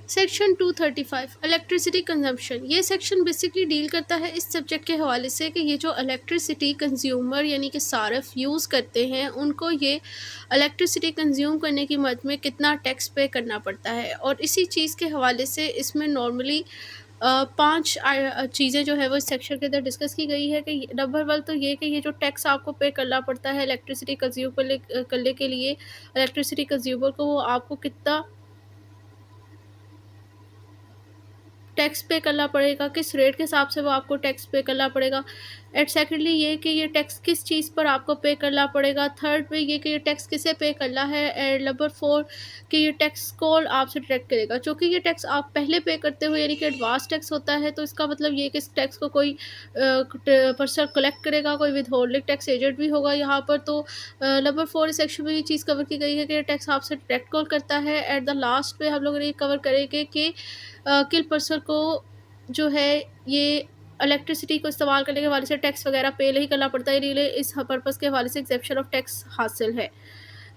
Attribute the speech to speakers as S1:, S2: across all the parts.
S1: Section 235 electricity consumption. ये section basically deal करता है इस सब्जेक्ट के हवाले से कि ये जो इलेक्ट्रिसिटी कंज्यूमर यानी कि सार्फ यूज़ करते हैं उनको ये इलेक्ट्रिसिटी कंज्यूम करने की मद में कितना टैक्स पे करना पड़ता है। और इसी चीज़ के हवाले से इसमें नॉर्मली पांच चीज़ें जो है वो इस सेक्शन के अंदर डिस्कस की गई है कि नंबर वन तो ये कि ये जो टैक्स आपको पे करना पड़ता है इलेक्ट्रिसिटी कंज्यूम करने के लिए इलेक्ट्रिसिटी कंज्यूमर को, वो आपको कितना टैक्स पे करना पड़ेगा, किस रेट के हिसाब से वो आपको टैक्स पे करना पड़ेगा। एंड सेकेंडली ये कि ये टैक्स किस चीज़ पर आपको पे करना पड़ेगा। थर्ड पे ये कि ये टैक्स किसे पे करना है। एंड नंबर फोर कि ये टैक्स कौन आपसे डिडक्ट करेगा। चूँकि ये टैक्स आप पहले पे करते हो यानी कि एडवांस टैक्स होता है, तो इसका मतलब ये कि इस टैक्स को कोई पर्सन कलेक्ट करेगा, कोई विद होल्डिंग टैक्स एजेंट भी होगा यहाँ पर। तो नंबर फोर सेक्शन में ये चीज़ कवर की गई है कि ये टैक्स आपसे डिडक्ट कौन करता है। एट द लास्ट में हम लोग ये कवर करेंगे कि किल पर्सन को जो है ये इलेक्ट्रिसिटी को इस्तेमाल करने के हवाले से टैक्स वगैरह पे नहीं करना पड़ता है, रीले इस पर्पज़ के हवाले से एग्जेप्शन ऑफ टैक्स हासिल है।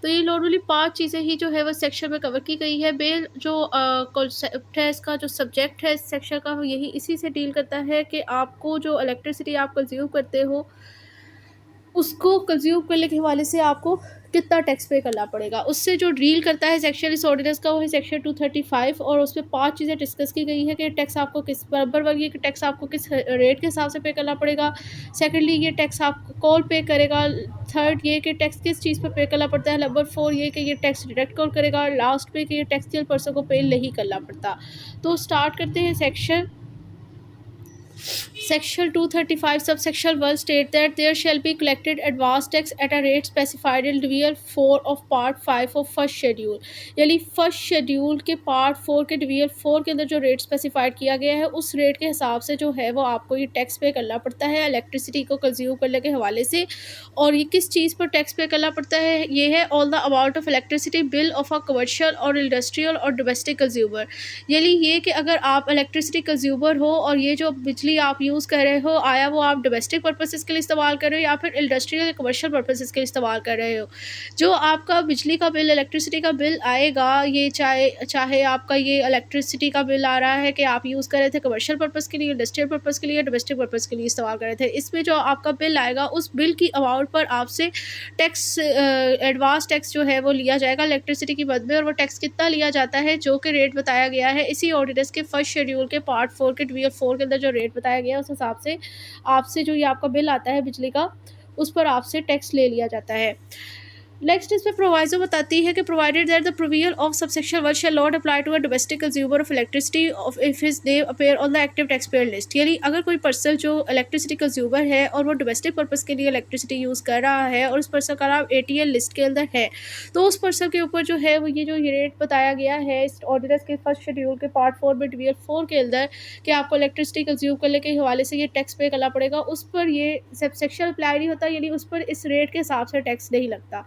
S1: तो ये नॉर्मली 5 चीज़ें ही जो है वो सेक्शन में कवर की गई है। बेल जो कॉन्सेप्ट है, इसका जो सब्जेक्ट है इस सेक्शन का, वो यही इसी से डील करता है कि आपको जो इलेक्ट्रिसिटी आप कंज्यूम करते हो उसको कंज्यूम करने के हवाले से आपको कितना टैक्स पे करना पड़ेगा। उससे जो डील करता है सेक्शन इस ऑर्डिनेंस का, वो है सेक्शन 235 और उसमें 5 चीज़ें डिस्कस की गई है कि टैक्स आपको किस बराबर वर्ग, ये कि टैक्स आपको किस रेट के हिसाब से पे करना पड़ेगा। सेकेंडली ये टैक्स आपको कौन पे करेगा। थर्ड ये कि टैक्स किस चीज़ पर पे करना पड़ता है। नंबर 4 ये कि ये टैक्स डिडक्ट कौन करेगा। लास्ट पे कि ये टैक्स किस पर्सन को पे नहीं करना पड़ता। तो स्टार्ट करते हैं section Section 235 subsection 1 state that there shall be collected advance tax at a rate specified in Division 4 of Part 5 of first schedule. यानी फर्स्ट शेड्यूल के पार्ट 4 के डिवीजन 4 के अंदर जो रेट स्पेसिफाइड किया गया है उस रेट के हिसाब से जो है वो आपको ये टैक्स पे करना पड़ता है इलेक्ट्रिसिटी को कंज्यूम करने के हवाले से। और ये किस चीज़ पर टैक्स पे करना पड़ता है, ये है all the amount of electricity bill of a commercial और इंडस्ट्रियल और डोमेस्टिक कंज्यूमर। यानी ये कि अगर आप इलेक्ट्रिसिटी कंज्यूमर हो और ये जो बिजली आप यूज़ कर रहे हो, आया वो आप डोमेस्टिक पर्पसेस के लिए इस्तेमाल कर रहे हो या फिर इंडस्ट्रियल या कमर्शियल पर्पसेस के लिए इस्तेमाल कर रहे हो, जो आपका बिजली का बिल, इलेक्ट्रिसिटी का बिल आएगा, ये चाहे चाहे आपका ये इलेक्ट्रिसिटी का बिल आ रहा है कि आप यूज़ कर रहे थे कमर्शियल पर्पज़ के लिए, इंडस्ट्रियल पर्पज़ के लिए, डोमेस्टिक पर्पज़ के लिए इस्तेमाल कर रहे थे, इसमें जो आपका बिल आएगा उस बिल की अमाउंट पर आपसे टैक्स एडवांस टैक्स जो है वो लिया जाएगा इलेक्ट्रिसिटी की मद में। और वो टैक्स कितना लिया जाता है, जो कि रेट बताया गया है इसी ऑर्डिनेंस के फर्स्ट शेड्यूल के पार्ट 4 के डिवीजन 4 के अंदर जो रेट बताया गया है उस हिसाब से आपसे जो ये आपका बिल आता है बिजली का, उस पर आपसे टैक्स ले लिया जाता है। नेक्स्ट इसमें प्रोवाइजो बताती है कि provided that the provision of subsection 1 shall not apply to a domestic consumer of electricity of if his name appear on the active tax payer list. यानी अगर कोई पर्सन जो इलेक्ट्रिसिटी कंज्यूमर है और वो डोमेस्टिक पर्पज़ के लिए electricity use कर रहा है और उस पर्सन का नाम एटीएल लिस्ट के अंदर है, तो उस पर्सन के ऊपर जो है वो ये जो रेट बताया गया है इस ऑर्डिनेंस के फर्स्ट शेड्यूल के पार्ट 4 में डिवीजन 4 के अंदर कि आपको इलेक्ट्रिसिटी कंज्यूम करने के हवाले से ये टैक्स पे करना पड़ेगा, उस पर ये सबसेक्शन अप्लाई नहीं होता, यानी उस पर इस रेट के हिसाब से टैक्स नहीं लगता।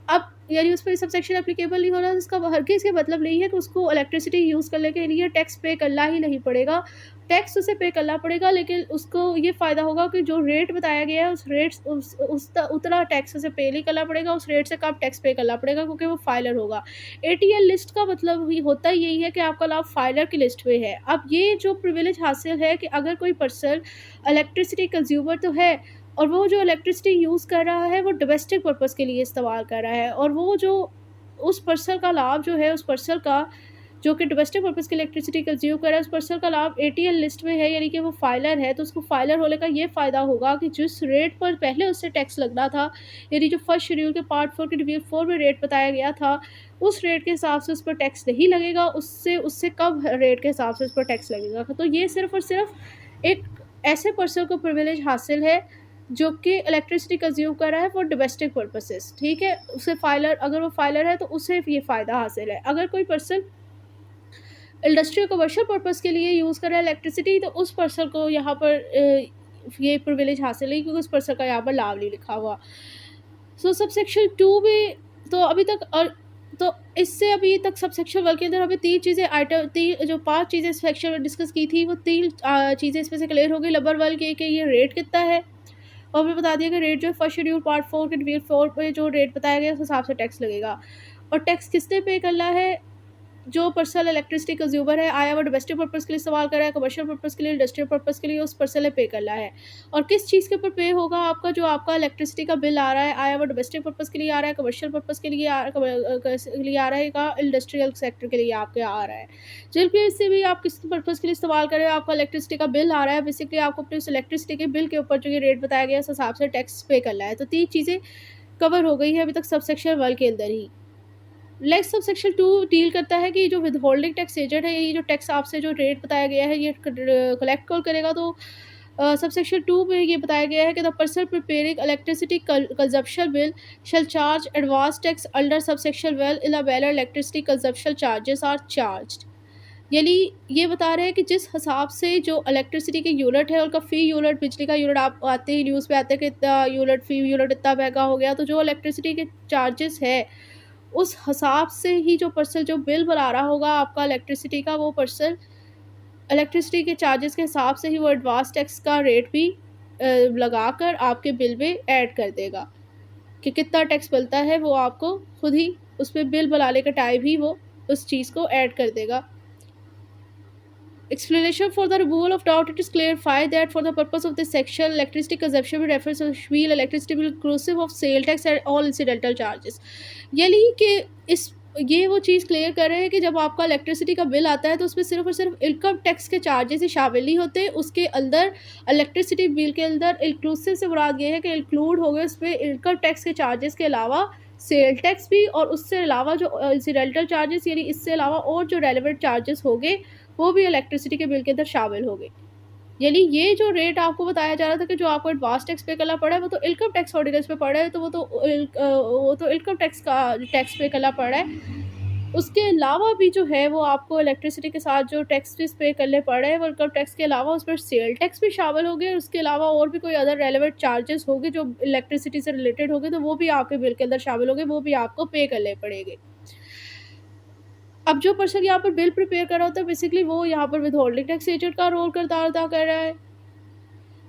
S1: अब यानी उस पर सबसेक्शन एप्लीकेबल नहीं हो रहा, इसका हरगिज़ ये मतलब नहीं है कि उसको इलेक्ट्रिसिटी यूज़ करने के लिए टैक्स पे करना ही नहीं पड़ेगा। टैक्स उसे पे करना पड़ेगा, लेकिन उसको ये फ़ायदा होगा कि जो रेट बताया गया है उस रेट उतना टैक्स उसे पे नहीं करना पड़ेगा, उस रेट से कम टैक्स पे करना पड़ेगा क्योंकि वो फाइलर होगा। एटीएल लिस्ट का मतलब ही होता ही यही है कि आपका नाम फाइलर की लिस्ट में है। अब ये जो प्रिविलेज हासिल है कि अगर कोई पर्सन इलेक्ट्रिसिटी कंज्यूमर तो है और वो जो इलेक्ट्रिसिटी यूज़ कर रहा है वो डोमेस्टिक पर्पज़ के लिए इस्तेमाल कर रहा है, और वो जो उस पर्सन का लाभ जो है उस पर्सन का जो कि डोमेस्टिक पर्पज़ की इलेक्ट्रिसिटी कंज्यूम कर रहा है उस पर्सन का लाभ एटीएल लिस्ट में है, यानी कि वो फाइलर है, तो उसको फाइलर होने का ये फ़ायदा होगा कि जिस रेट पर पहले उससे टैक्स लगना था, यानी जो फर्स्ट शेड्यूल के पार्ट 4 के डिवीजन 4 में रेट बताया गया था, उस रेट के हिसाब से उस पर टैक्स नहीं लगेगा, उससे उससे कम रेट के हिसाब से उस पर टैक्स लगेगा। तो ये सिर्फ़ और सिर्फ एक ऐसे पर्सन को प्रिविलेज हासिल है जो कि इलेक्ट्रिसिटी कंज्यूम कर रहा है फॉर डोमेस्टिक पर्पसेस, ठीक है? उसे फाइलर, अगर वो फाइलर है तो उसे ये फ़ायदा हासिल है। अगर कोई पर्सन इंडस्ट्रियल कमर्शियल पर्पज़ के लिए यूज़ कर रहा है इलेक्ट्रिसिटी, तो उस पर्सन को यहाँ पर ये प्रिविलेज हासिल है क्योंकि उस पर्सन का यहाँ पर लाभ नहीं लिखा हुआ। सो सबसेक्शन 2 में तो अभी तक तो इससे अभी तक सबसेक्शन 1 के अंदर हमें 3 चीज़ें आइटम 3 जो 5 चीज़ें सेक्शन में डिस्कस की थी वो 3 चीज़ें इसमें से क्लियर हो गई। नंबर 1 ये कि ये रेट कितना है, और हमें बता दिया कि रेट जो है फर्स्ट शेड्यूल पार्ट 4 के डिवीजन 4 पे जो रेट बताया गया है उस हिसाब से टैक्स लगेगा। और टैक्स किसने पे करना है, जो पर्सन इलेक्ट्रिसिटी कंज्यूमर है, आया वो डोमेस्टिक पर्पज़ के लिए इस्तेमाल कर रहा है, कमर्शियल पर्पज़ के लिए, इंडस्ट्रियल पर्पज़ के लिए, उस पर्सन ने पे करना है। और किस चीज़ के ऊपर पे होगा आपका जो आपका इलेक्ट्रिसिटी का बिल आ रहा है, आया वो डोमेस्टिक पर्पज़ के लिए आ रहा है, कमर्शियल पर्पज़ के लिए आ रहा है का इंडस्ट्रियल सेक्टर के लिए आपके आ रहा है। जिल भी से भी आप किस पर्पज़ के लिए इस्तेमाल कर रहे हो, आपका इलेक्ट्रिसिटी का बिल आ रहा है, बेसिकली आपको अपने उस इलेक्ट्रिसिटी के बिल के ऊपर जो ये रेट बताया गया है, उस हिसाब से टैक्स पे करना है। तो 3 चीज़ें कवर हो गई है अभी तक सबसेक्शन 1 के अंदर ही। नेक्स्ट सबसेक्शन 2 डील करता है कि जो विदहोल्डिंग टैक्स एजेंट है, ये जो टैक्स आपसे जो रेट बताया गया है, ये कलेक्ट कॉल करेगा। तो सबसेक्शन 2 में ये बताया गया है कि the person preparing electricity consumption bill shall charge advance tax under subsection 12 in the manner electricity consumption charges are charged. यानी ये बता रहे हैं कि जिस हिसाब से जो इलेक्ट्रिसिटी के यूनिट है, उनका फ़ी यूनिट, बिजली का यूनिट आप आते ही न्यूज़ में आते हैं कि इतना यूनिट, फ़ी यूनिट इतना महंगा हो गया। तो जो इलेक्ट्रिसिटी के चार्जेस है, उस हिसाब से ही जो पर्सन जो बिल बना रहा होगा आपका इलेक्ट्रिसिटी का, वो पर्सन इलेक्ट्रिसिटी के चार्जेस के हिसाब से ही वो एडवांस टैक्स का रेट भी लगाकर आपके बिल में ऐड कर देगा कि कितना टैक्स बनता है, वो आपको खुद ही उसमें बिल बनाने का टाइम ही वो उस चीज़ को ऐड कर देगा। Explanation for the removal of doubt, it is clarified that for the purpose of this section, electricity consumption will refer to wheel electricity bill inclusive of sale tax and all incidental charges. यानी कि इस ये वो चीज़ clear कर रहे हैं कि जब आपका इलेक्ट्रिसिटी का बिल आता है तो उसमें सिर्फ और सिर्फ इनकम टैक्स के चार्जेस ही शामिल नहीं होते। उसके अंदर इलेक्ट्रिसिटी बिल के अंदर इंक्लूसिव से मुराद ये है कि इंक्लूड हो गए उसमें इनकम टैक्स के चार्जेस के अलावा सेल टैक्स भी, और उससे अलावा जो इंसिडेंटल चार्जेस यानी इससे अलावा और जो रेलिवेंट चार्जेस होंगे वो भी इलेक्ट्रिसिटी के बिल के अंदर शामिल हो गई। यानी ये जो रेट आपको बताया जा रहा था कि जो आपको एडवांस टैक्स पे करना पड़ा है, वो तो इनकम टैक्स ऑर्डिनेंस में पड़ा है, तो वो तो इनकम टैक्स का टैक्स पे करना पड़ रहा है। उसके अलावा भी जो है वो आपको इलेक्ट्रिसिटी के साथ जो टैक्सेस पे करने पड़ रहे हैं, वो इनकम टैक्स के अलावा उसमें सेल टैक्स भी शामिल हो गए। उसके अलावा और भी कोई अदर रेलेवेंट चार्जेस होंगे जो इलेक्ट्रिसिटी से रिलेटेड होंगे, तो वो भी आपके बिल के अंदर शामिल होंगे, वो भी आपको पे करने पड़ेंगे। अब जो पर्सन यहाँ पर बिल प्रिपेयर कर रहा होता है, बेसिकली वो यहाँ पर विदहोल्डिंग टैक्स एजेंट का रोल किरदार अदा कर रहा है।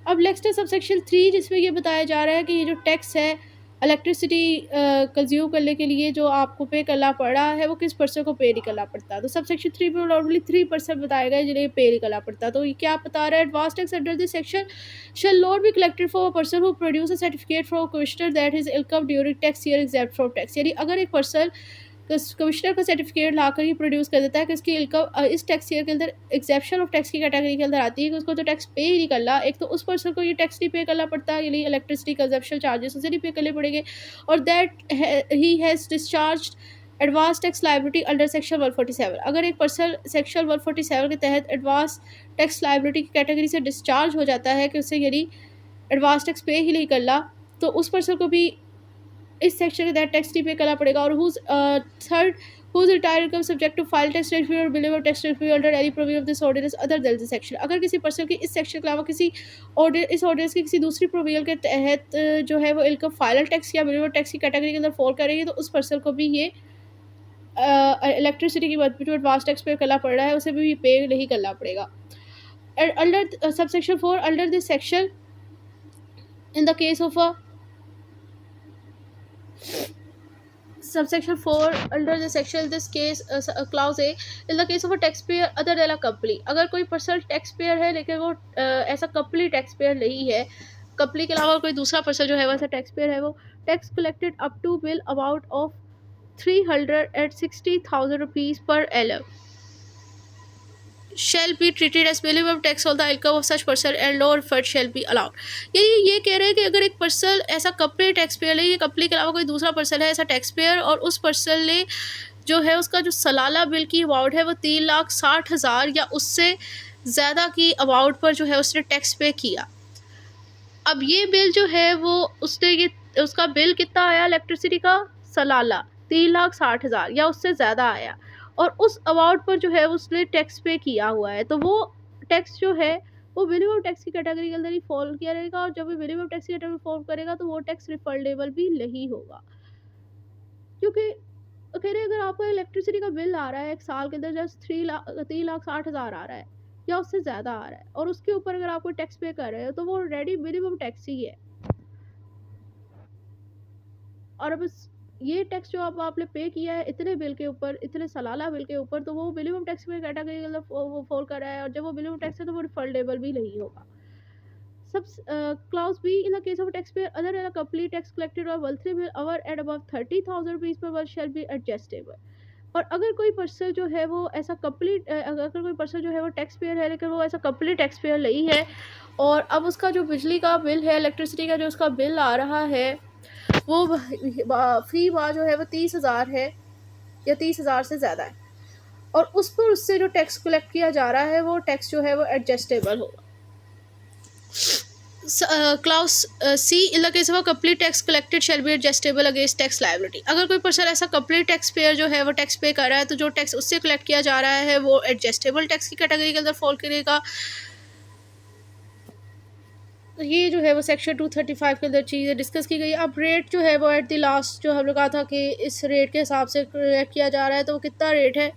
S1: अब नेक्स्ट है सबसेक्शन 3, जिसमें ये बताया जा रहा है कि ये जो टैक्स है इलेक्ट्रिसिटी कंज्यूम करने के लिए जो आपको पे करना पड़ रहा है, वो किस पर्सन को पे नहीं करना पड़ता। तो सबसेक्शन 3 में नॉर्मली 3 पर्सन बताए गए जिन्हें पे नहीं करना पड़ता। तो ये क्या बता रहा है, advance tax under this section shall not be collected for a person who produce a certificate from commissioner that his income during tax year exempt from tax. यानी अगर एक पर्सन कमिश्नर का सर्टिफिकेट लाकर ही प्रोड्यूस कर देता है कि उसकी income इस टैक्स ईयर के अंदर एग्जेप्शन ऑफ टैक्स की कैटेगरी के अंदर आती है, कि उसको तो टैक्स पे ही नहीं करना, एक तो उस पर्सन को ये टैक्स नहीं पे करना पड़ता, यानी इलेक्ट्रिसिटी कंजप्शन चार्जेस उसे नहीं पे करने पड़ेंगे, और that he has discharge advance tax liability under section 147। अगर एक पर्सन सेक्शन 147 के तहत एडवांस टैक्स लाइबिलिटी की कैटेगरी से डिस्चार्ज हो जाता है कि उसे यानी एडवांस टैक्स पे ही नहीं करना, तो उस पर्सन को भी इस सेक्शन के तहत टैक्स नहीं पे करना पड़ेगा। और third, whose entire income subject to file tax return or bill of tax return under any provision of this ordinance other than this section। अगर किसी पर्सन की इस सेक्शन के अलावा किसी इस ऑर्डिनेंस की किसी दूसरी प्रोविजन के तहत जो है वो इनकम फाइनल टैक्स या बिल टैक्स की कैटेगरी के अंदर फॉल करेगी, तो उस पर्सन को भी ये इलेक्ट्रिसिटी की मद जो एडवांस टैक्स पे करना पड़ रहा है, उसे भी पे नहीं करना पड़ेगा। Under subsection 4, under this section in the case of a subsection 4 under the section this case clause A, in the case of a taxpayer other than a company। अगर कोई पर्सन टैक्स पेयर है लेकिन वो ऐसा company tax payer नहीं है, company के अलावा कोई दूसरा पर्सन जो है वैसा टैक्स पेयर है, वो tax collected up to bill amount of 360,000 rupees per annum shall be treated as minimum tax on the income of such person and no refund shall be allowed। ये कह रहे हैं कि अगर एक पर्सन ऐसा कंपनी टैक्स पेयर है, ये कंपनी के अलावा कोई दूसरा पर्सन है ऐसा टैक्स पेयर, और उस पर्सन ने जो है उसका जो सालाना बिल की अमाउंट है वो 3,60,000 या उससे ज़्यादा की अमाउंट पर जो है उसने टैक्स पे किया। अब ये बिल जो है वो उसने ये उसका बिल कितना आया इलेक्ट्रिसिटी का, सालाना 3,60,000 या उससे ज़्यादा आया, और उस अमाउंट पर जो है उसने टैक्स पे किया हुआ है, तो वो टैक्स जो है वो मिनिमम टैक्स की कैटेगरी के अंदर ही फॉल किया रहेगा। और जब वो मिनिमम टैक्स की कैटेगरी फॉल करेगा तो वो टैक्स रिफंडेबल भी नहीं होगा, क्योंकि कह रहे अगर आपका इलेक्ट्रिसिटी का बिल आ रहा है एक साल के अंदर जस्ट 3,60,000 आ रहा है या उससे ज़्यादा आ रहा है, और उसके ऊपर अगर आप कोई टैक्स पे कर रहे हो, तो वो ऑलरेडी मिनिमम टैक्स ही है। और अब ये टैक्स जो अब आपने पे किया है इतने बिल के ऊपर, इतने सालाना बिल के ऊपर, तो वो मिनिमम टैक्स में कैटेगरी के अंदर वो फॉल कर रहा है, और जब वो मिनिमम टैक्स है तो वो रिफंडेबल भी नहीं होगा। सब clause B, in the case of a taxpayer other than a complete tax collected or monthly bill over and above 30,000 rupees per month shall be adjustable। और अगर कोई पर्सन जो है वो ऐसा कंप्लीट, अगर कोई पर्सन जो है वो टैक्स पेयर है लेकिन वो ऐसा कंप्लीट टैक्स पेयर नहीं है, और अब उसका जो बिजली का बिल है, इलेक्ट्रिसिटी का जो उसका बिल आ रहा है, वो फी माह जो है वो 30,000 है या 30,000 से ज़्यादा है, और उस पर उससे जो टैक्स कलेक्ट किया जा रहा है वो टैक्स जो है वो एडजस्टेबल होगा। Clause C, in the case of a complete tax collected shall be adjustable against tax liability। अगर कोई पर्सन ऐसा कंप्लीट टैक्स पेयर जो है वो टैक्स पे कर रहा है, तो जो टैक्स उससे कलेक्ट किया जा रहा है वो एडजस्टेबल टैक्स की कैटेगरी के अंदर फॉल करेगा। तो ये जो है वो सेक्शन 235 के अंदर चीज़ें डिस्कस की गई। अब रेट जो है वो एट द लास्ट जो हमने कहा था कि इस रेट के हिसाब से कलेक्ट किया जा रहा है, तो वो कितना रेट है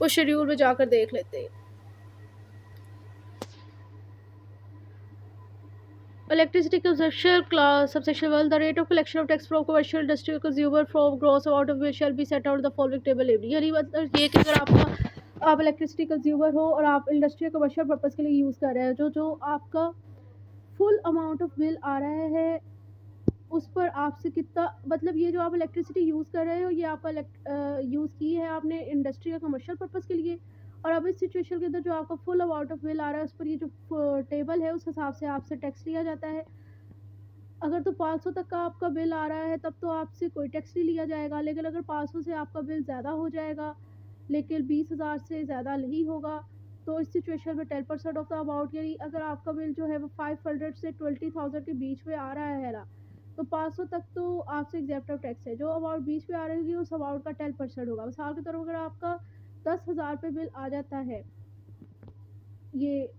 S1: वो शेड्यूल में जाकर देख लेते हैं। Electricity consumption clause subsection 1, the rate of collection of tax from commercial industrial consumer from gross amount of which shall be set out in the following table ably। यानी मतलब ये कि अगर आप इलेक्ट्रिसिटी कंज्यूमर हो और आप इंडस्ट्रियल कमर्शियल पर्पज़ के लिए यूज़ कर रहे हैं, जो जो आपका फुल अमाउंट ऑफ बिल आ रहा है उस पर आपसे कितना, मतलब ये जो आप इलेक्ट्रिसिटी यूज़ कर रहे हो ये आपका यूज़ की है आपने इंडस्ट्री या कमर्शियल पर्पज़ के लिए, और अब इस सिचुएशन के अंदर जो आपका फुल अमाउंट ऑफ बिल आ रहा है उस पर ये जो टेबल है उस हिसाब से आपसे टैक्स लिया जाता है। अगर तो 500 तक का आपका बिल आ रहा है तब तो आपसे कोई टैक्स नहीं लिया जाएगा, लेकिन अगर 500 से आपका बिल ज़्यादा हो जाएगा लेकिन 20,000 से ज़्यादा नहीं होगा, तो इस सिचुएशन में 10% ऑफ द अमाउंट, यानी अगर आपका बिल जो है वो 500 से 20,000 के बीच में आ रहा है ना, तो 500 तक तो आपसे एग्जेप्ट ऑफ टैक्स है। जो अमाउंट बीच में आ रही होगी उस अमाउंट का 10% होगा। मिसाल की तरफ अगर आपका 10,000 पे बिल आ जाता है, ये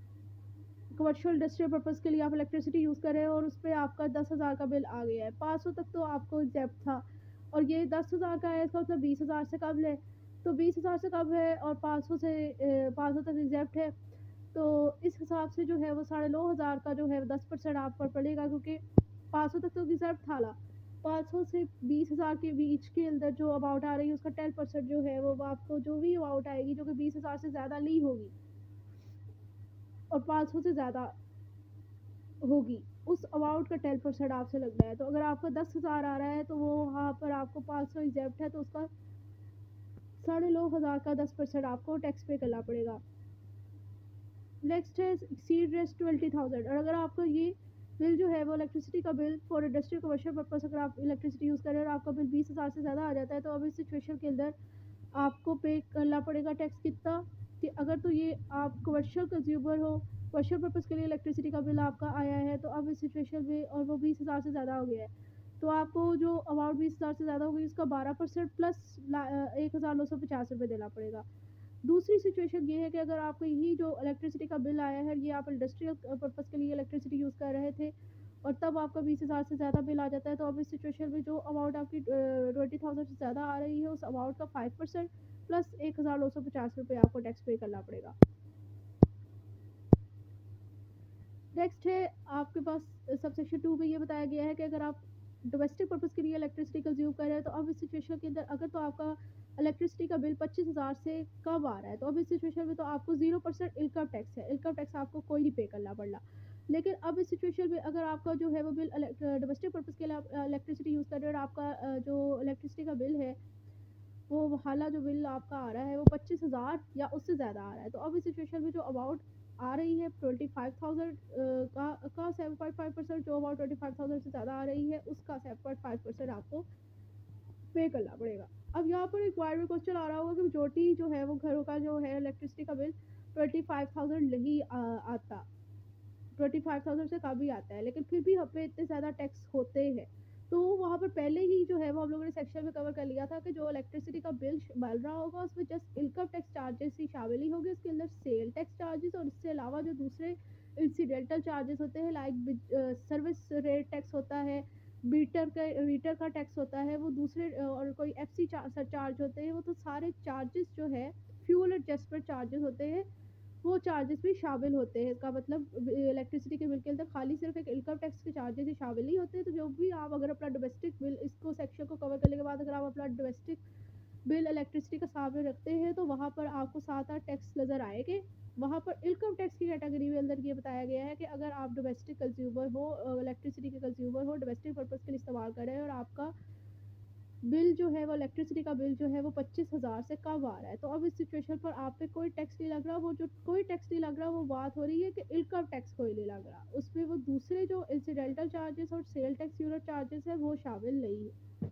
S1: कमर्शियल इंडस्ट्रियल पर्पज़ के लिए आप इलेक्ट्रिसिटी यूज़ कर रहे हैं और उस पर आपका 10,000 का बिल आ गया है, 500 तक तो आपको एग्जेप्ट था, और ये 10,000 का है, इसका मतलब 20,000 से कम है, तो 20,000 से कम है और 500 से 500 तक एग्जेप्ट है, तो इस हिसाब से जो है वो 9,500 का जो है 10% आप पर पड़ेगा, क्योंकि 500 तक तो एग्जेप्ट था ना। 500 से 20,000 के बीच के अंदर जो अमाउंट आ रही है उसका 10% जो है वो आपको जो भी अमाउंट आएगी जो कि 20,000 से ज़्यादा नहीं होगी और 500 से ज़्यादा होगी, उस अमाउंट का 10% आपसे लगना है। तो अगर आपका 10,000 आ रहा है तो वो वहाँ पर आपको 500 एग्जेप्ट है, तो उसका 9,500 का 10% आपको टैक्स पे करना पड़ेगा। नेक्स्ट है एक्सीड रेस्ट 20,000, और अगर आपका ये बिल जो है वो इलेक्ट्रिसिटी का bill for industrial commercial purpose, अगर आप इलेक्ट्रिसिटी यूज़ कर रहे हैं और आपका बिल 20,000 से ज़्यादा आ जाता है, तो अब इस सिचुएशन के अंदर आपको पे करना पड़ेगा टैक्स कितना, कि अगर तो ये आप कमर्शियल कंज्यूमर हो, कमर्शियल पर्पज़ के लिए इलेक्ट्रिसिटी का बिल आपका आया है, तो अब इस सिचुएशन में और वो 20,000 से ज़्यादा हो गया है, तो आपको जो अमाउंट 20,000 से ज़्यादा होगी उसका 12% प्लस 1,950 रुपये देना पड़ेगा। दूसरी सिचुएशन ये है कि अगर आपको यही जो इलेक्ट्रिसिटी का बिल आया है ये आप इंडस्ट्रियल पर्पज़ के लिए इलेक्ट्रिसिटी यूज़ कर रहे थे और तब आपका 20,000 से ज़्यादा बिल आ जाता है, तो अब इस सिचुएशन में जो अमाउंट आपकी 20,000 से ज़्यादा आ रही है उस अमाउंट का 5% प्लस 1,950 रुपये आपको टैक्स पे करना पड़ेगा। नेक्स्ट है आपके पास सबसेक्शन 2 में ये बताया गया है कि अगर आप डोमेस्टिक पर्पज़ के लिए इलेक्ट्रिसिटी कंज्यूम कर रहे हैं, तो अब इस सिचुएशन के अंदर अगर तो आपका इलेक्ट्रिसिटी का बिल 25,000 से कम आ रहा है, तो अब इस सिचुएशन में तो आपको 0% इनकम टैक्स है, इनकम टैक्स आपको कोई नहीं पे करना पड़ना। लेकिन अब इस सिचुएशन में अगर आपका जो है वो बिल डोमेस्टिक पर्पज़ के लिए आप इलेक्ट्रिसिटी यूज़ कर रहे हैं और आपका जो इलेक्ट्रिसिटी का बिल है वो हालाँ जो बिल आपका आ रहा है वो 25,000 या उससे ज़्यादा आ रहा है, तो अब इस सिचुएशन में जो अमाउंट आ रही है 25,000 का 7.5%, जो अमाउंट 25,000 से ज़्यादा आ रही है उसका 7.5% आपको पे करना पड़ेगा। अब यहाँ पर एक बार में क्वेश्चन आ रहा होगा कि मेजोरिटी जो है वो घरों का जो है इलेक्ट्रिसिटी का बिल 25,000 नहीं आता, 25,000 से कम ही आता है, लेकिन फिर भी हम पे इतने ज़्यादा टैक्स होते हैं। तो वहाँ पर पहले ही जो है वो हम लोगों ने सेक्शन में कवर कर लिया था कि जो इलेक्ट्रिसिटी का बिल बन रहा होगा उसमें जस्ट इनकम टैक्स चार्जेस ही शामिल ही होंगे, उसके अंदर सेल टैक्स चार्जेस और इसके अलावा जो दूसरे इंसिडेंटल चार्जेस होते हैं लाइक सर्विस रेट टैक्स होता है, मीटर का टैक्स होता है, वो दूसरे और कोई एफसी चार्ज होते हैं, वो तो सारे चार्जेस जो है फ्यूल एडजस्टमेंट चार्जेस होते हैं, वो चार्जेस भी शामिल होते हैं। इसका मतलब इलेक्ट्रिसिटी के बिल के अंदर खाली सिर्फ़ एक इनकम टैक्स के चार्जेस ही शामिल नहीं होते, तो जो भी आप अगर अपना डोमेस्टिक बिल इसको सेक्शन को कवर करने के बाद अगर आप अपना डोमेस्टिक बिल इलेक्ट्रिसिटी का सामने रखते हैं, तो वहाँ पर आपको 7-8 टैक्स नज़र आएँगे। वहाँ पर इनकम टैक्स की कैटेगरी में अंदर ये बताया गया है कि अगर आप डोमेस्टिक कंज़्यूमर हो, इलेक्ट्रिसिटी के कंज़्यूमर हो, डोमेस्टिक पर्पज़ के लिए इस्तेमाल कर रहे हैं और आपका बिल जो है वो इलेक्ट्रिसिटी का बिल जो है वो 25,000 से कम आ रहा है। तो अब इस सिचुएशन पर आप पे कोई टैक्स नहीं लग रहा, वो जो कोई टैक्स नहीं लग रहा, वो बात हो रही है कि इनकम टैक्स कोई नहीं लग रहा। उसमें वो दूसरे जो इंसिडेंटल चार्जेस और सेल टैक्स यूनिट चार्जेस हैं वो शामिल नहीं है।